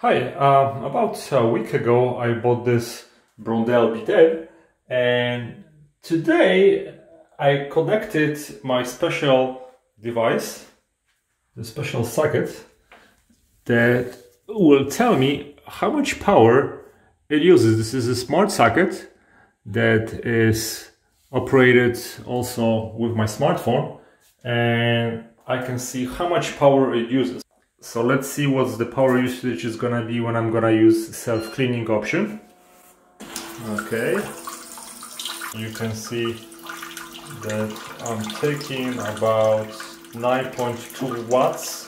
Hi, about a week ago I bought this Brondell bidet, and today I connected my special device, the special socket that will tell me how much power it uses. This is a smart socket that is operated also with my smartphone, and I can see how much power it uses. So let's see what the power usage is gonna be when I'm gonna use self-cleaning option. Okay, you can see that I'm taking about 9.2 watts,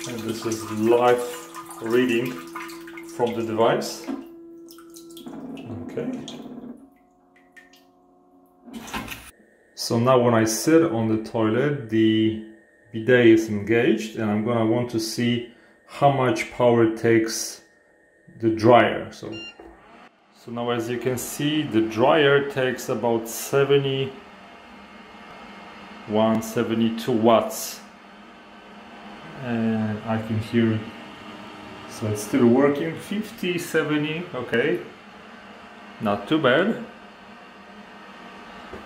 and this is live reading from the device. Okay. So now when I sit on the toilet, the bidet is engaged, and I'm gonna want to see how much power it takes the dryer. So now, as you can see, the dryer takes about 72 watts, and I can hear it. So it's still working. 50, 70, okay, not too bad.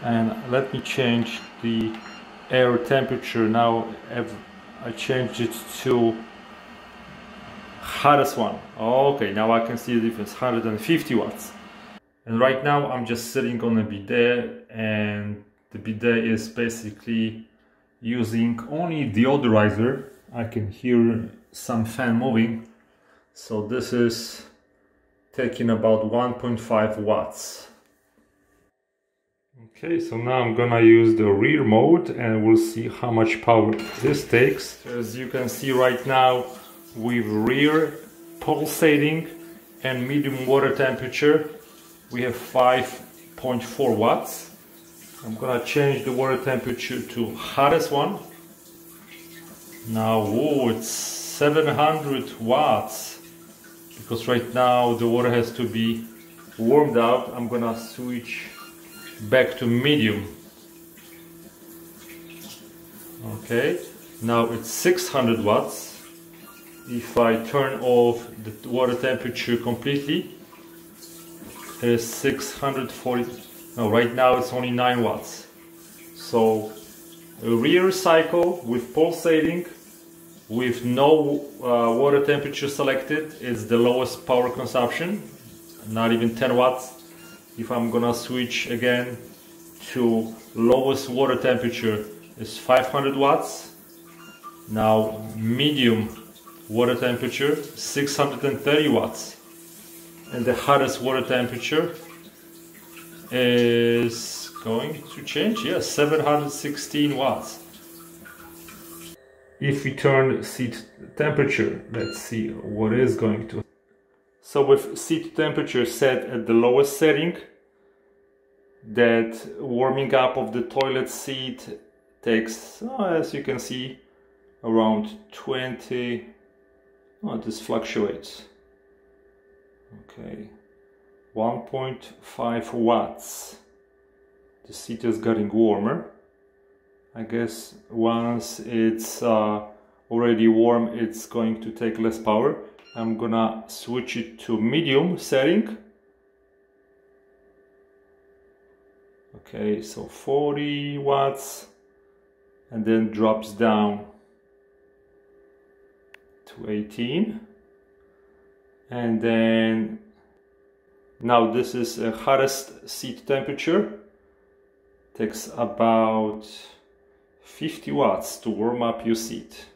And let me change the air temperature. Now I changed it to hottest one. Okay, now I can see the difference, 150 watts. And right now I'm just sitting on a bidet, and the bidet is basically using only deodorizer. I can hear some fan moving. So this is taking about 1.5 watts. Okay, so now I'm gonna use the rear mode and we'll see how much power this takes. As you can see right now, with rear pulsating and medium water temperature, we have 5.4 watts. I'm gonna change the water temperature to hottest one. Now, whoa, it's 700 watts. Because right now the water has to be warmed up. I'm gonna switch back to medium. Okay, now it's 600 watts. If I turn off the water temperature completely, it is 640. No, right now it's only 9 watts. So a rear cycle with pulsating, with no water temperature selected, is the lowest power consumption, not even 10 watts. If I'm gonna switch again to lowest water temperature, is 500 watts. Now medium water temperature, 630 watts. And the hottest water temperature is going to change, yes, 716 watts. If we turn seat temperature, let's see what is going to. So with seat temperature set at the lowest setting, that warming up of the toilet seat takes, as you can see, around 20, this fluctuates. Okay, 1.5 watts. The seat is getting warmer. I guess once it's already warm, it's going to take less power. I'm gonna switch it to medium setting. Okay, so 40 watts, and then drops down to 18. And then now this is a hottest seat temperature. Takes about 50 watts to warm up your seat.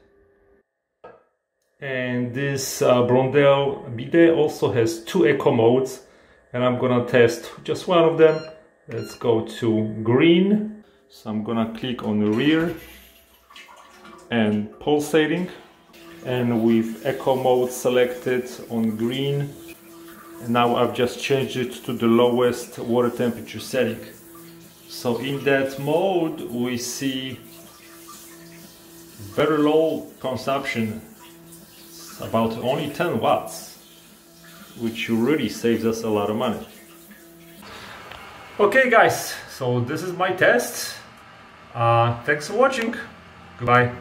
And this Brondell bidet also has 2 eco modes, and I'm gonna test just one of them. Let's go to green. So I'm gonna click on the rear and pulsating, and with eco mode selected on green, and now I've just changed it to the lowest water temperature setting. So in that mode we see very low consumption, about only 10 watts, which really saves us a lot of money. Okay guys, so this is my test. Thanks for watching. Goodbye.